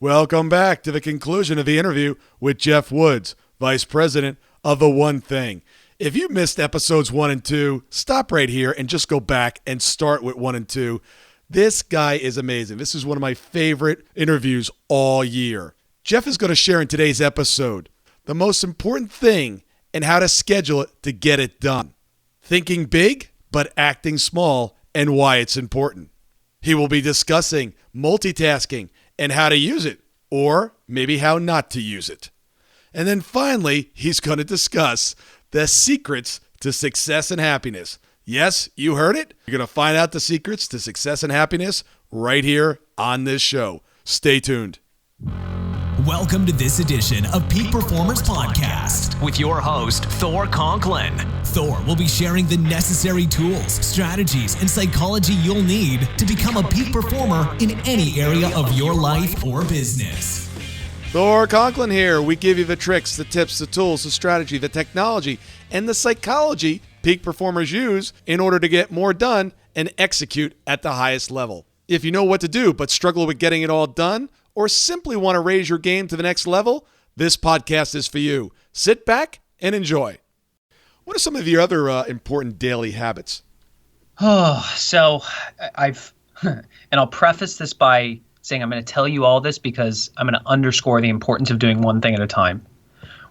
Welcome back to the conclusion of the interview with Geoff Woods, Vice President of The One Thing. If you missed episodes 1 and 2, stop right here and just go back and start with 1 and 2. This guy is amazing. This is one of my favorite interviews all year. Geoff is going to share in today's episode the most important thing and how to schedule it to get it done. Thinking big, but acting small, and why it's important. He will be discussing multitasking and how to use it, or maybe how not to use it. And then finally, he's going to discuss the secrets to success and happiness. Yes, you heard it. You're going to find out the secrets to success and happiness right here on this show. Stay tuned. Welcome to this edition of Peak Performers Podcast with your host, Thor Conklin. Thor will be sharing the necessary tools, strategies, and psychology you'll need to become a peak performer in any area of your life or business. Thor Conklin here. We give you the tricks, the tips, the tools, the strategy, the technology, and the psychology peak performers use in order to get more done and execute at the highest level. If you know what to do but struggle with getting it all done, or simply want to raise your game to the next level, this podcast is for you. Sit back and enjoy. What are some of your other important daily habits? So I've, and I'll preface this by saying I'm going to tell you all this because I'm going to underscore the importance of doing one thing at a time.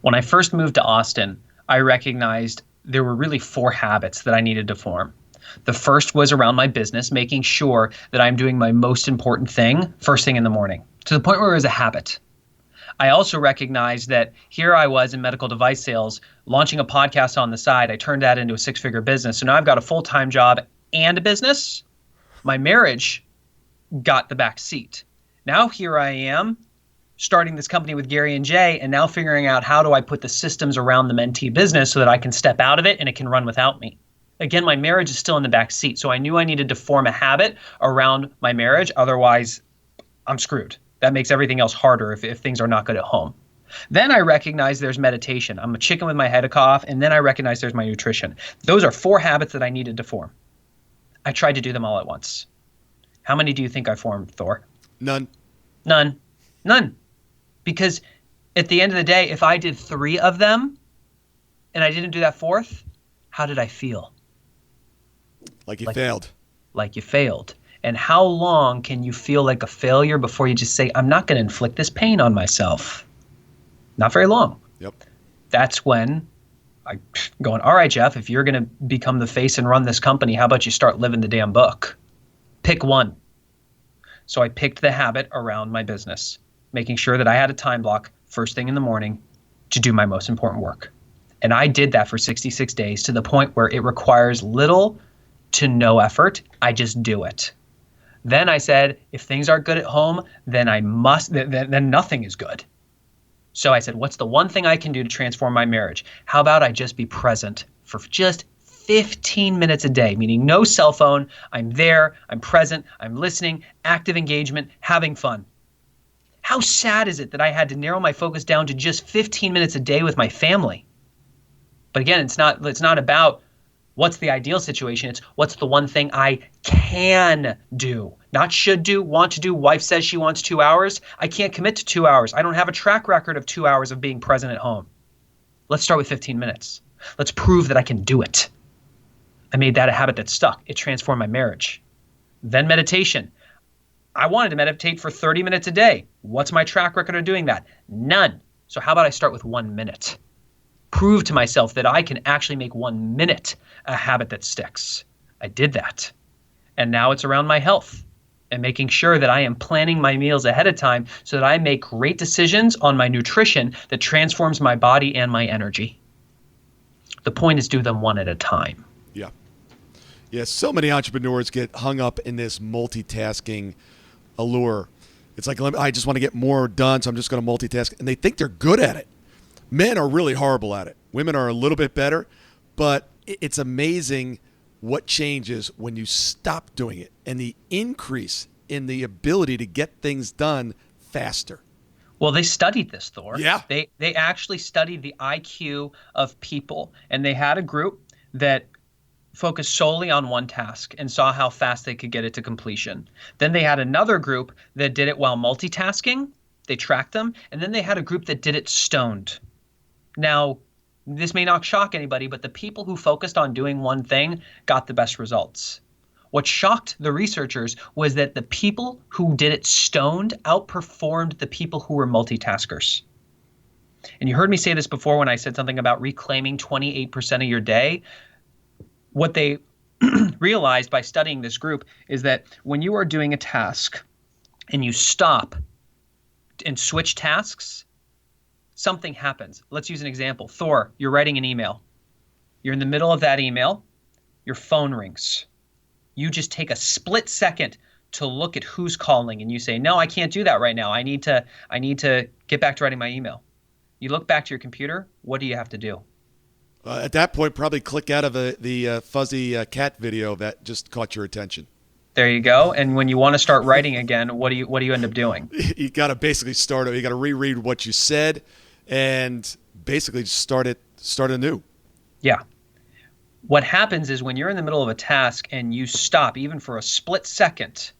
When I first moved to Austin, I recognized there were really 4 habits that I needed to form. The first was around my business, making sure that I'm doing my most important thing first thing in the morning, to the point where it was a habit. I also recognized that here I was in medical device sales, launching a podcast on the side. I turned that into a 6-figure business. So now I've got a full-time job and a business. My marriage got the back seat. Now here I am starting this company with Gary and Jay, and now figuring out how do I put the systems around the Mentee business so that I can step out of it and it can run without me. Again, my marriage is still in the back seat. So I knew I needed to form a habit around my marriage. Otherwise, I'm screwed. That makes everything else harder if things are not good at home. Then I recognize there's meditation. I'm a chicken with my head off. And then I recognize there's my nutrition. Those are 4 habits that I needed to form. I tried to do them all at once. How many do you think I formed, Thor? None. Because at the end of the day, if I did 3 of them and I didn't do that 4th, how did I feel? Like you failed. Like you failed. And how long can you feel like a failure before you just say, I'm not going to inflict this pain on myself? Not very long. Yep. That's when I'm going, all right, Geoff, if you're going to become the face and run this company, how about you start living the damn book? Pick one. So I picked the habit around my business, making sure that I had a time block first thing in the morning to do my most important work. And I did that for 66 days to the point where it requires little to no effort. I just do it. Then I said, if things aren't good at home, then then nothing is good. So I said, what's the one thing I can do to transform my marriage? How about I just be present for just 15 minutes a day, meaning no cell phone. I'm there, I'm present, I'm listening, active engagement, having fun. How sad is it that I had to narrow my focus down to just 15 minutes a day with my family? But again, it's not about what's the ideal situation. It's what's the one thing I can do, not should do, want to do. Wife says she wants 2 hours. I can't commit to 2 hours. I don't have a track record of 2 hours of being present at home. Let's start with 15 minutes. Let's prove that I can do it. I made that a habit that stuck. It transformed my marriage. Then meditation. I wanted to meditate for 30 minutes a day. What's my track record of doing that? None. So how about I start with 1 minute? Prove to myself that I can actually make 1 minute a habit that sticks. I did that. And now it's around my health and making sure that I am planning my meals ahead of time so that I make great decisions on my nutrition that transforms my body and my energy. The point is do them one at a time. Yeah. Yeah, so many entrepreneurs get hung up in this multitasking allure. It's like, I just want to get more done, so I'm just going to multitask. And they think they're good at it. Men are really horrible at it. Women are a little bit better, but it's amazing what changes when you stop doing it and the increase in the ability to get things done faster. Well, they studied this, Thor. Yeah. They actually studied the IQ of people, and they had a group that focused solely on one task and saw how fast they could get it to completion. Then they had another group that did it while multitasking. They tracked them. And then they had a group that did it stoned. Now, this may not shock anybody, but the people who focused on doing one thing got the best results. What shocked the researchers was that the people who did it stoned outperformed the people who were multitaskers. And you heard me say this before when I said something about reclaiming 28% of your day. What they realized by studying this group is that when you are doing a task and you stop and switch tasks, something happens. Let's use an example. Thor, you're writing an email. You're in the middle of that email. Your phone rings. You just take a split second to look at who's calling and you say, no, I can't do that right now. I need to get back to writing my email. You look back to your computer. What do you have to do? At that point, probably click out of the fuzzy cat video that just caught your attention. There you go. And when you want to start writing again, what do you end up doing? You got to basically you got to reread what you said and basically just start anew. Yeah. What happens is when you're in the middle of a task and you stop even for a split second,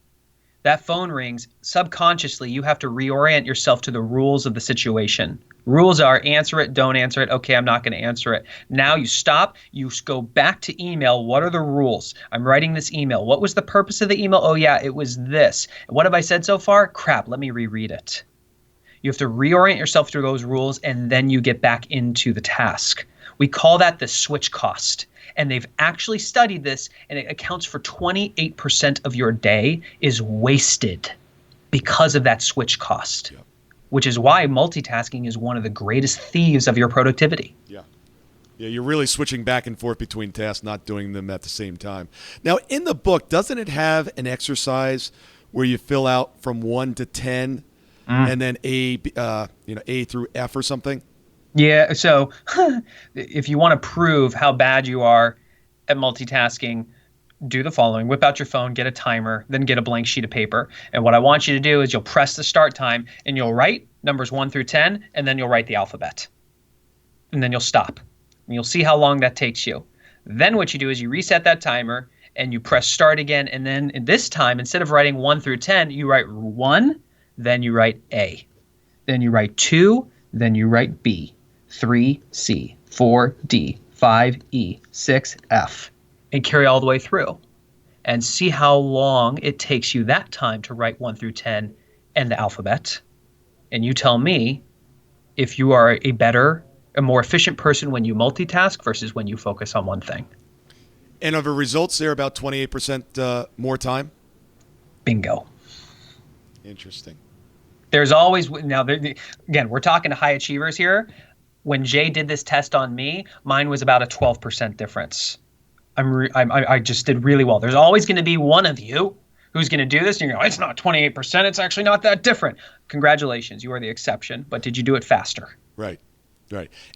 that phone rings, subconsciously you have to reorient yourself to the rules of the situation. Rules are answer it, don't answer it. Okay, I'm not going to answer it. Now you stop, you go back to email. What are the rules? I'm writing this email. What was the purpose of the email? Oh yeah, it was this. What have I said so far? Crap, let me reread it. You have to reorient yourself through those rules and then you get back into the task. We call that the switch cost. And they've actually studied this, and it accounts for 28% of your day is wasted because of that switch cost, yep. Which is why multitasking is one of the greatest thieves of your productivity. Yeah. Yeah, you're really switching back and forth between tasks, not doing them at the same time. Now, in the book, doesn't it have an exercise where you fill out from 1 to 10 and then A through F or something? Yeah, so if you want to prove how bad you are at multitasking, do the following. Whip out your phone, get a timer, then get a blank sheet of paper. And what I want you to do is you'll press the start time and you'll write numbers 1 through 10, and then you'll write the alphabet. And then you'll stop. And you'll see how long that takes you. Then what you do is you reset that timer and you press start again. And then this time, instead of writing 1 through 10, you write 1, then you write A. Then you write 2, then you write B. 3, C, 4, D, 5, E, 6, F, and carry all the way through. And see how long it takes you that time to write 1 through 10 and the alphabet. And you tell me if you are a more efficient person when you multitask versus when you focus on one thing. And of the results, they're about 28% more time? Bingo. Interesting. There's always, now, again, we're talking to high achievers here. When Jay did this test on me, mine was about a 12% difference. I just did really well. There's always going to be one of you who's going to do this, and you're going, it's not 28%. It's actually not that different. Congratulations, you are the exception. But did you do it faster? Right.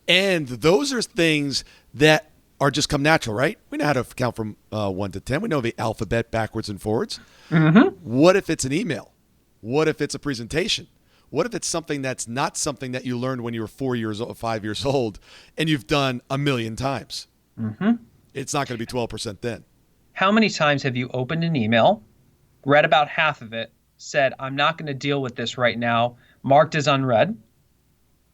And those are things that are just come natural, right? We know how to count from 1 to 10. We know the alphabet backwards and forwards. Mm-hmm. What if it's an email? What if it's a presentation? What if it's something that's not something that you learned when you were 4 years old, 5 years old, and you've done a million times? Mm-hmm. It's not going to be 12% then. How many times have you opened an email, read about half of it, said, I'm not going to deal with this right now, marked as unread,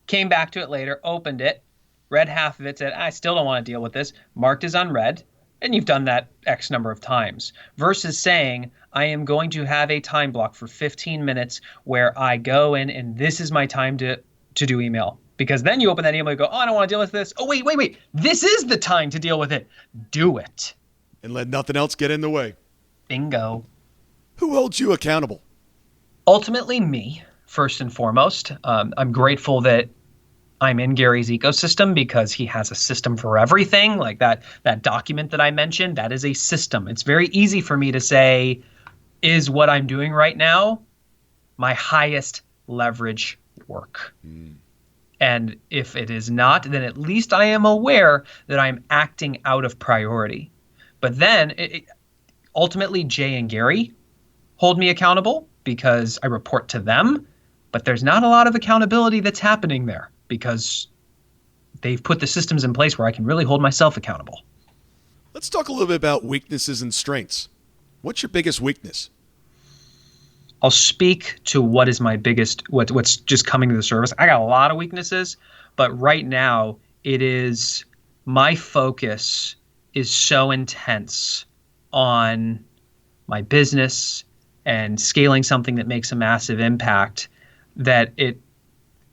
came back to it later, opened it, read half of it, said, I still don't want to deal with this, marked as unread, and you've done that X number of times, versus saying, I am going to have a time block for 15 minutes where I go in and this is my time to do email. Because then you open that email and go, oh, I don't want to deal with this. Oh, wait. This is the time to deal with it. Do it. And let nothing else get in the way. Bingo. Who holds you accountable? Ultimately, me, first and foremost. I'm grateful that I'm in Gary's ecosystem because he has a system for everything. Like that document that I mentioned, that is a system. It's very easy for me to say, is what I'm doing right now my highest leverage work? And if it is not, then at least I am aware that I'm acting out of priority. But then ultimately, Jay and Gary hold me accountable because I report to them. But there's not a lot of accountability that's happening there because they've put the systems in place where I can really hold myself accountable. Let's talk a little bit about weaknesses and strengths. What's your biggest weakness? I'll speak to what is my biggest, what's just coming to the surface. I got a lot of weaknesses, but right now it is, my focus is so intense on my business and scaling something that makes a massive impact that it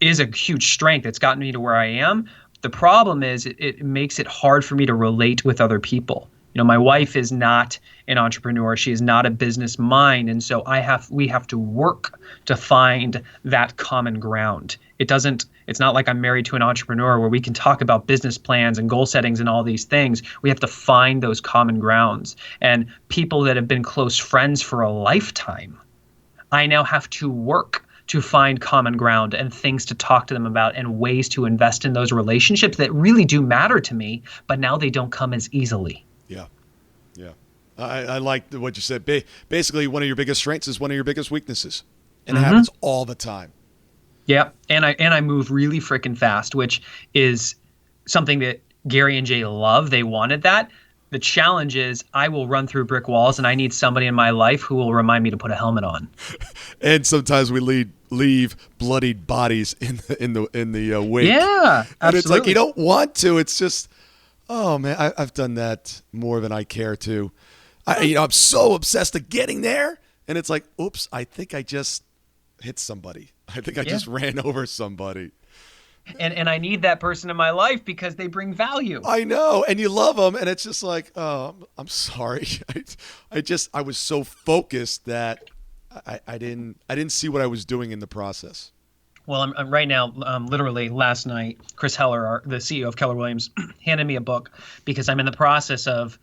is a huge strength. It's gotten me to where I am. The problem is it makes it hard for me to relate with other people. You know, my wife is not an entrepreneur. She is not a business mind. And so we have to work to find that common ground. It's not like I'm married to an entrepreneur where we can talk about business plans and goal settings and all these things. We have to find those common grounds. And people that have been close friends for a lifetime, I now have to work to find common ground and things to talk to them about and ways to invest in those relationships that really do matter to me, but now they don't come as easily. Yeah. I like what you said. Basically, one of your biggest strengths is one of your biggest weaknesses. And it happens all the time. Yeah. And I move really freaking fast, which is something that Gary and Jay love. They wanted that. The challenge is I will run through brick walls, and I need somebody in my life who will remind me to put a helmet on. And sometimes we leave bloodied bodies in the wake. Yeah, absolutely. And it's like you don't want to. It's just, oh man, I've done that more than I care to. I'm so obsessed with getting there, and it's like, oops, I think I just hit somebody. I think I just ran over somebody. And I need that person in my life because they bring value. I know, and you love them, and it's just like, oh, I'm sorry. I was so focused that I didn't see what I was doing in the process. Well, I'm right now, literally last night, Chris Heller, the CEO of Keller Williams, handed me a book because I'm in the process of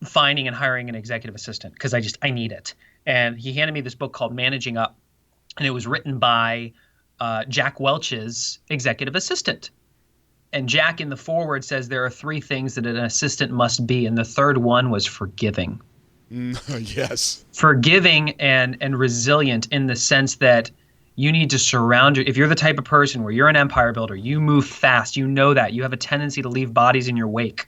finding and hiring an executive assistant because I need it. And he handed me this book called Managing Up, and it was written by Jack Welch's executive assistant. And Jack in the foreword says there are 3 things that an assistant must be. And the third one was forgiving. Yes. Forgiving and resilient in the sense that you need to surround if you're the type of person where you're an empire builder, you move fast, you know that, you have a tendency to leave bodies in your wake.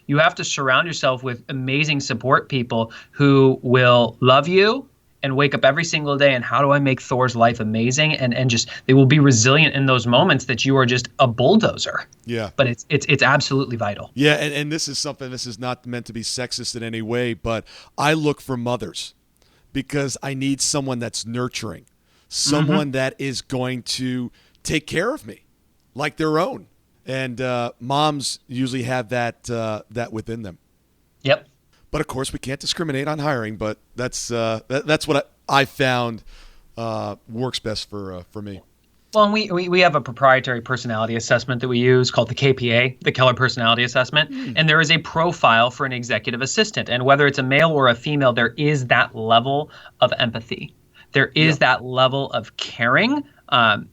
You have to surround yourself with amazing support people who will love you and wake up every single day and how do I make Thor's life amazing? And just they will be resilient in those moments that you are just a bulldozer. Yeah. But it's absolutely vital. Yeah, and this is not meant to be sexist in any way, but I look for mothers because I need someone that's nurturing, someone that is going to take care of me like their own. And moms usually have that within them. Yep. But of course, we can't discriminate on hiring. But that's what I found works best for me. Well, and we have a proprietary personality assessment that we use called the KPA, the Keller Personality Assessment, and there is a profile for an executive assistant. And whether it's a male or a female, there is that level of empathy. There is that level of caring.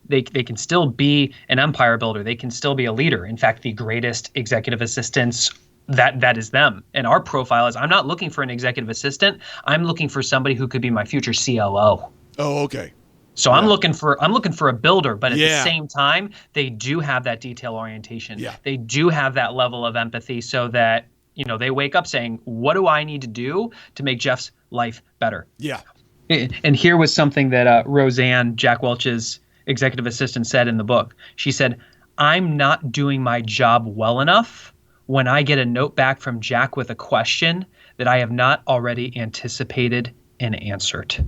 They can still be an empire builder. They can still be a leader. In fact, the greatest executive assistants, that is them. And our profile is, I'm not looking for an executive assistant. I'm looking for somebody who could be my future COO. Oh, okay. So I'm looking for a builder, but at the same time, they do have that detail orientation. Yeah. They do have that level of empathy so that, they wake up saying, what do I need to do to make Jeff's life better? Yeah. And here was something that Roseanne, Jack Welch's executive assistant, said in the book. She said, I'm not doing my job well enough when I get a note back from Jack with a question that I have not already anticipated and answered.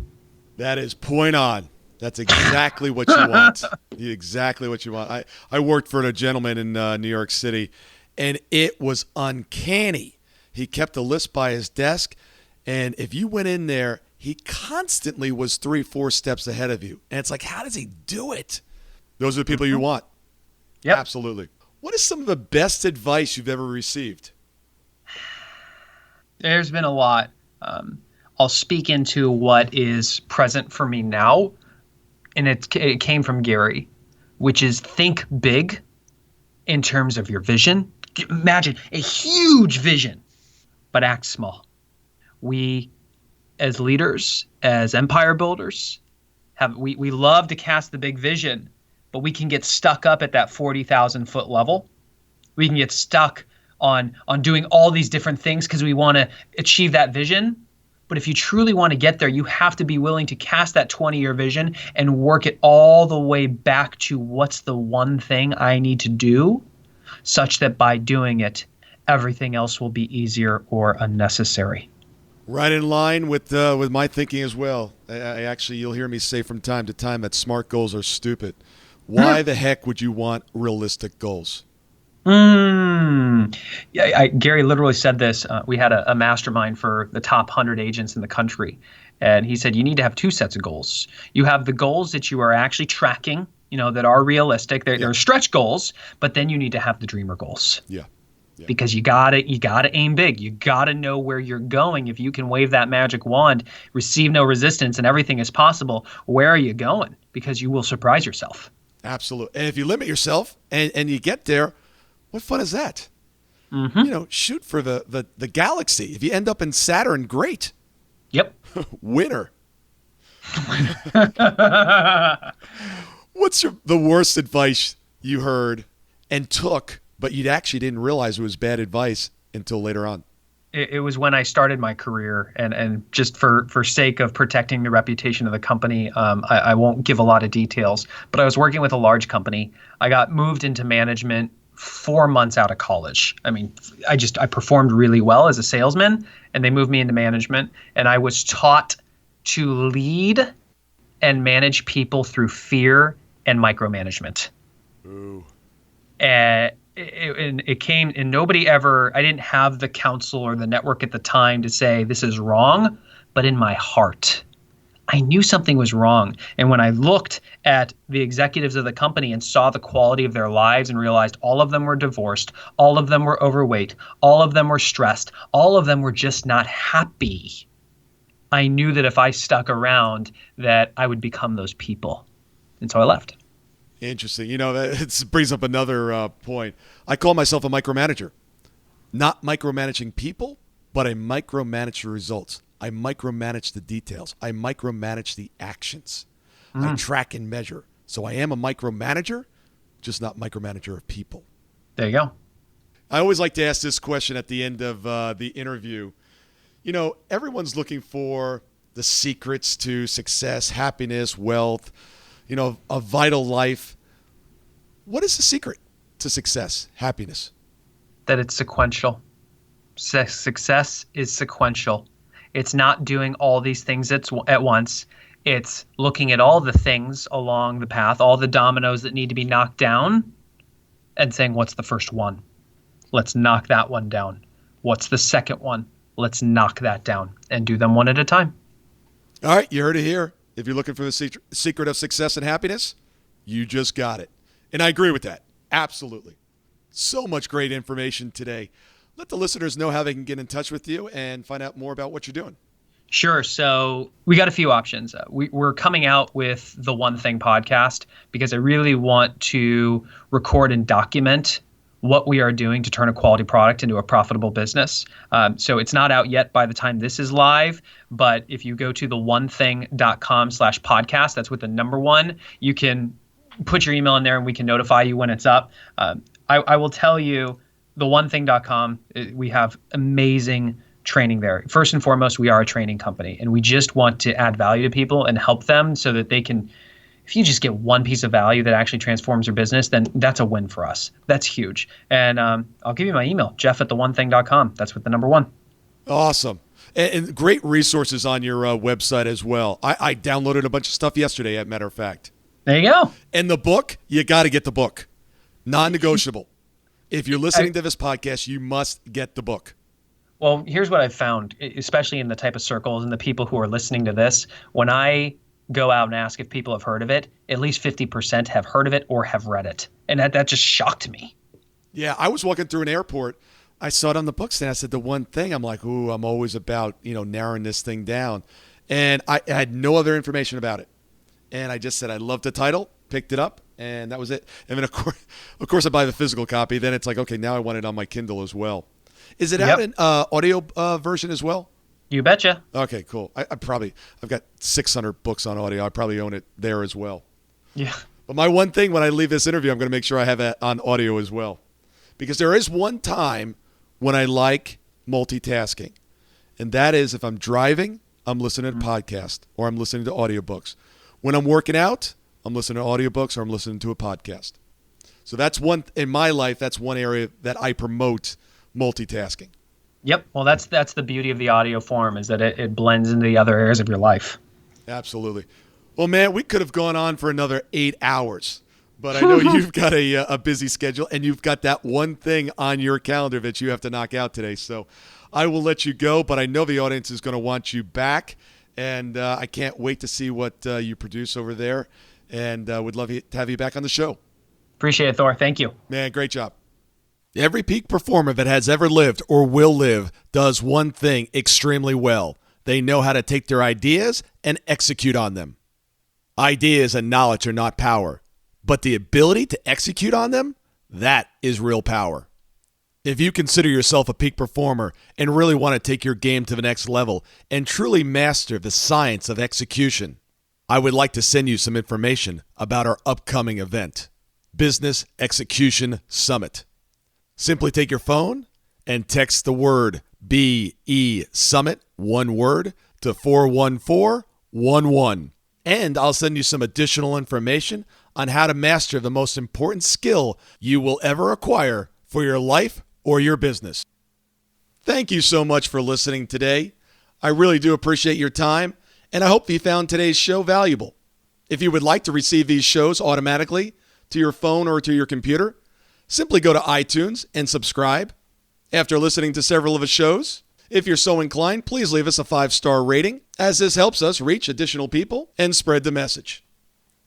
That is point on. That's exactly what you want. Exactly what you want. I worked for a gentleman in New York City, and it was uncanny. He kept a list by his desk, and if you went in there, he constantly was 3-4 steps ahead of you. And it's like, how does he do it? Those are the people you want. Yep. Absolutely. What is some of the best advice you've ever received? There's been a lot. I'll speak into what is present for me now, and it came from Gary, which is think big in terms of your vision. Imagine a huge vision, but act small. We, as leaders, as empire builders, we love to cast the big vision, but we can get stuck up at that 40,000 foot level. We can get stuck on doing all these different things because we want to achieve that vision. But if you truly want to get there, you have to be willing to cast that 20-year vision and work it all the way back to what's the one thing I need to do, such that by doing it, everything else will be easier or unnecessary. Right in line with my thinking as well. I actually, you'll hear me say from time to time that smart goals are stupid. Why the heck would you want realistic goals? Yeah, Gary literally said this. We had a mastermind for the top 100 agents in the country. And he said, you need to have two sets of goals. You have the goals that you are actually tracking, that are realistic. They're stretch goals, but then you need to have the dreamer goals. Yeah. Because you gotta aim big. You gotta know where you're going. If you can wave that magic wand, receive no resistance, and everything is possible, where are you going? Because you will surprise yourself. Absolutely. And if you limit yourself and you get there, what fun is that? Shoot for the galaxy. If you end up in Saturn, great. Yep. Winner. What's the worst advice you heard and took, but you actually didn't realize it was bad advice until later on? It was when I started my career, and just for sake of protecting the reputation of the company, I won't give a lot of details, but I was working with a large company. I got moved into management 4 months out of college. I mean, I performed really well as a salesman, and they moved me into management, and I was taught to lead and manage people through fear and micromanagement. Ooh. It came, and I didn't have the counsel or the network at the time to say this is wrong, but in my heart, I knew something was wrong. And when I looked at the executives of the company and saw the quality of their lives and realized all of them were divorced, all of them were overweight, all of them were stressed, all of them were just not happy, I knew that if I stuck around, that I would become those people. And so I left. Interesting. That brings up another point. I call myself a micromanager. Not micromanaging people, but I micromanage the results. I micromanage the details. I micromanage the actions. I track and measure. So I am a micromanager, just not micromanager of people. There you go. I always like to ask this question at the end of the interview. Everyone's looking for the secrets to success, happiness, wealth, a vital life. What is the secret to success, happiness? That it's sequential. Success is sequential. It's not doing all these things at once. It's looking at all the things along the path, all the dominoes that need to be knocked down, and saying, what's the first one? Let's knock that one down. What's the second one? Let's knock that down, and do them one at a time. All right, you heard it here. If you're looking for the secret of success and happiness, you just got it. And I agree with that. Absolutely. So much great information today. Let the listeners know how they can get in touch with you and find out more about what you're doing. Sure. So we got a few options. We're coming out with the One Thing podcast because I really want to record and document what we are doing to turn a quality product into a profitable business. So it's not out yet by the time this is live, but if you go to theonething.com/podcast, that's with the number one, you can put your email in there and we can notify you when it's up. I will tell you, theonething.com, we have amazing training there. First and foremost, we are a training company, and we just want to add value to people and help them so that they can, if you just get one piece of value that actually transforms your business, then that's a win for us. That's huge. And I'll give you my email, jeff@theonething.com. That's with the number one. Awesome. And great resources on your website as well. I downloaded a bunch of stuff yesterday, as a matter of fact. There you go. And the book, you got to get the book. Non-negotiable. If you're listening to this podcast, you must get the book. Well, here's what I've found, especially in the type of circles and the people who are listening to this. When I go out and ask if people have heard of it, at least 50% have heard of it or have read it. And that just shocked me. Yeah, I was walking through an airport. I saw it on the book stand. I said, the one thing, I'm like, ooh, I'm always about, narrowing this thing down. And I had no other information about it. And I just said, I love the title, picked it up, and that was it. And then, of course, I buy the physical copy. Then it's like, okay, now I want it on my Kindle as well. Is it out in audio version as well? You betcha. Okay, cool. I've got 600 books on audio. I probably own it there as well. Yeah. But my one thing when I leave this interview, I'm going to make sure I have it on audio as well. Because there is one time when I like multitasking. And that is if I'm driving, I'm listening to podcasts or I'm listening to audiobooks. When I'm working out, I'm listening to audiobooks or I'm listening to a podcast. So that's one, in my life, that's one area that I promote multitasking. Yep. Well, that's the beauty of the audio form, is that it blends into the other areas of your life. Absolutely. Well, man, we could have gone on for another 8 hours, but I know you've got a busy schedule and you've got that one thing on your calendar that you have to knock out today. So I will let you go, but I know the audience is going to want you back, and I can't wait to see what you produce over there, and would love to have you back on the show. Appreciate it, Thor. Thank you. Man, great job. Every peak performer that has ever lived or will live does one thing extremely well. They know how to take their ideas and execute on them. Ideas and knowledge are not power, but the ability to execute on them, that is real power. If you consider yourself a peak performer and really want to take your game to the next level and truly master the science of execution, I would like to send you some information about our upcoming event, Business Execution Summit. Simply take your phone and text the word BESUMMIT, one word, to 41411. And I'll send you some additional information on how to master the most important skill you will ever acquire for your life or your business. Thank you so much for listening today. I really do appreciate your time, and I hope you found today's show valuable. If you would like to receive these shows automatically to your phone or to your computer, simply go to iTunes and subscribe. After listening to several of the shows, if you're so inclined, please leave us a 5-star rating, as this helps us reach additional people and spread the message.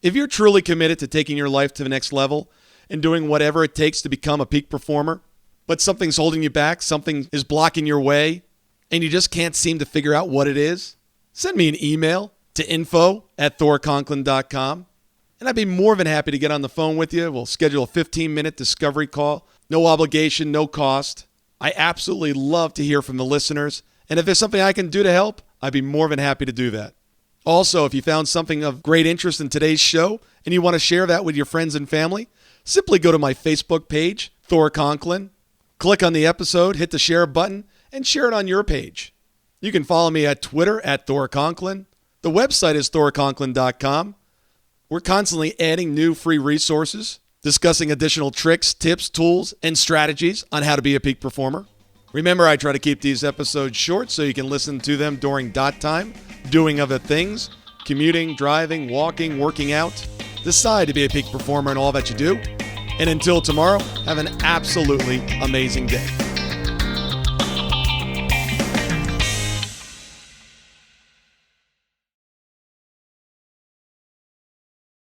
If you're truly committed to taking your life to the next level and doing whatever it takes to become a peak performer, but something's holding you back, something is blocking your way, and you just can't seem to figure out what it is, send me an email to info@thorconklin.com. And I'd be more than happy to get on the phone with you. We'll schedule a 15-minute discovery call. No obligation, no cost. I absolutely love to hear from the listeners. And if there's something I can do to help, I'd be more than happy to do that. Also, if you found something of great interest in today's show and you want to share that with your friends and family, simply go to my Facebook page, Thor Conklin. Click on the episode, hit the share button, and share it on your page. You can follow me at Twitter at Thor Conklin. The website is thorconklin.com. We're constantly adding new free resources, discussing additional tricks, tips, tools, and strategies on how to be a peak performer. Remember, I try to keep these episodes short so you can listen to them during dot time, doing other things, commuting, driving, walking, working out. Decide to be a peak performer in all that you do. And until tomorrow, have an absolutely amazing day.